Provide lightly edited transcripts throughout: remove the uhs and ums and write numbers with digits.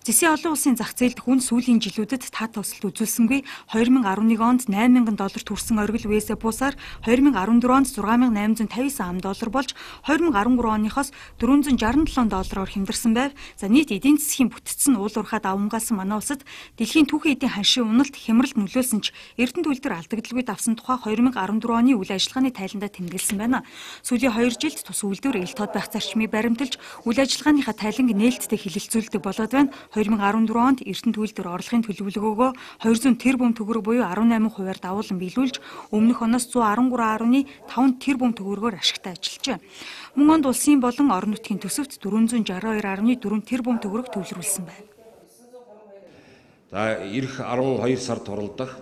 Зэсийн олон улсын зах зээлд хүн сүүлийн жилүүдэд таа тосолт үзүүлсэнгүй 2011 онд $8,000 хүрсэн оргил үеэсээ буусаар 2014 онд $6,859 болж 2013 оныхоос $467-оор хямдарсан байв. За нийт эдийн засгийн бүтцэн уул уурхаад авамгаалсан манай улсад дэлхийн түүхэн эдийн ханшийн уналт хямралт нөлөөлсөн ч Эрдэнэ үйлдвэр алдагдaltaгүй давсан тухай 2014 оны үйл ажиллагааны тайландаа тэмдэглэсэн байна. Сүүлийн 2 жилд тус үйлдвэр ил тод байх зарчмыг баримталж үйл ажиллагааныхаа тайланг нээлттэй хилэлцүүлдэг болоод байна. 2014 онд Эрдэнэ үйлдвэр орлогын төлөвлөгөөгөө 200 тэрбум төгрөг буюу 18%-аар давуулан биелүүлж өмнөх оноос 113.5 тэрбум төгрөгөөр ашигтай ажиллажээ. Мөн онд улсын болон орон нутгийн төсөвт 462.4 тэрбум төгрөг төвлөрүүлсэн байна. За ирэх 12 сард хурлдах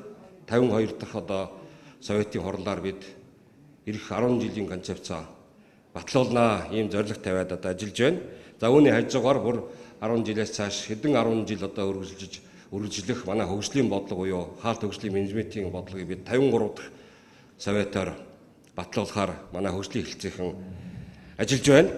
52 дахь Советийн хурлаар бид ирэх 10 жилийн концепцаа батлуулнаа ийм зорилго тавиад ажиллаж байна. За үүний хажуугаар бүр 10 жилээс цааш хэдэн 10 жил үргэлжлэх манай хөгжлийн бодлого буюу хаалт хөгжлийн менежментийн бодлогыг бид 53 дахь советоор батлуулахаар манай хөгжлийн хэлцээхэн ажиллаж байна.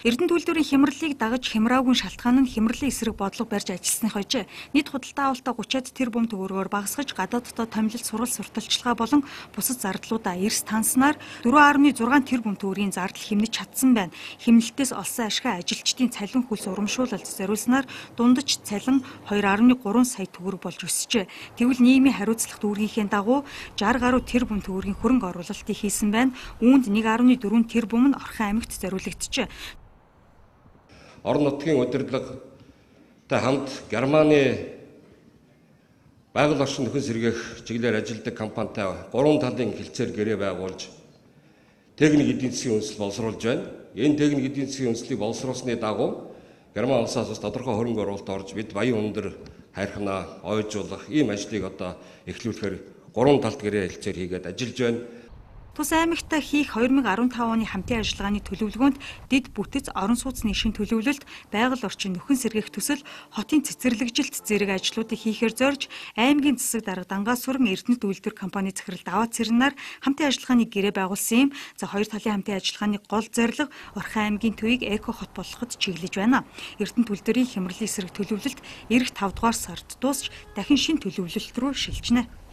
Эрдэнэ үйлдвэрийн хямралыг дагаж хямраагүй шалтгаан нь хямралын эсрэг бодлого барьж ажилласных хойж. Нийт худалдаа авалтаа 30-ад тэрбум төгрөгөөр багасгаж гадааддаа томилол сурталчилгаа болон бусад зардлуудаа эрс танснаар 4.6 тэрбум төгрөгийн зардал хэмнэж чадсан байна. Хэмнэлтээс олсон ашигаа ажилчдын цалин хөлс урамшуулалт зориулснаар дундаж цалин 2.3 сая төгрөг болж өсжээ. Тэгвэл нийгмийн хариуцлага дүүргийнхээ дагуу 60 гаруй тэрбум төгрөгийн хөрөнгө оруулалтыг хийсэн байна. Үүнд 1.4 тэрбум нь Орхон аймагт зориулагдчихэ. Орон нутгийн удирдлагатай хамт Германы байгаль орчин нөхөн сэргээх чиглэлээр ажилладаг компанитай 3 талын хэлцээр гэрээ байгуулж техник эдийн засгийн үндэслэл боловсруулж байна. Энэ техник эдийн засгийн үндэслэлийг боловсруулсны дагуу Герман улсаас бас тодорхой хөрөнгө оруулалт орж бид баян өндөр хайрхнаа ойжуулах ийм ажлыг эхлүүлэхээр 3 талт гэрээ хэлцээр хийгээд ажиллаж байна. Тус аймагтаа хийх 2015 оны хамтын ажиллагааны төлөвлөгөөнд дэд бүтэц орон сууцны шин төлөвлөлт, байгаль орчин нөхөн сэргээх төсөл, хотын цэцэрлэгжилт зэрэг ажлуудыг хийхээр зорж аймгийн засаг дарга Дангаас сүрэн Эрдэнэт үйлдвэр компани захирал даваа цэрнаар хамтын ажиллагааны гэрээ байгуулсан юм. За хоёр талын хамтын ажиллагааны гол зорилго Орхон аймгийн төвийг эко хот болгоход чиглэж байна. Эрдэнэт үйлдвэрийн хямралын эсрэг төлөвлөлт эх 5 дугаар сард дуусч дахин шин төлөвлөлт рүү шилжинэ.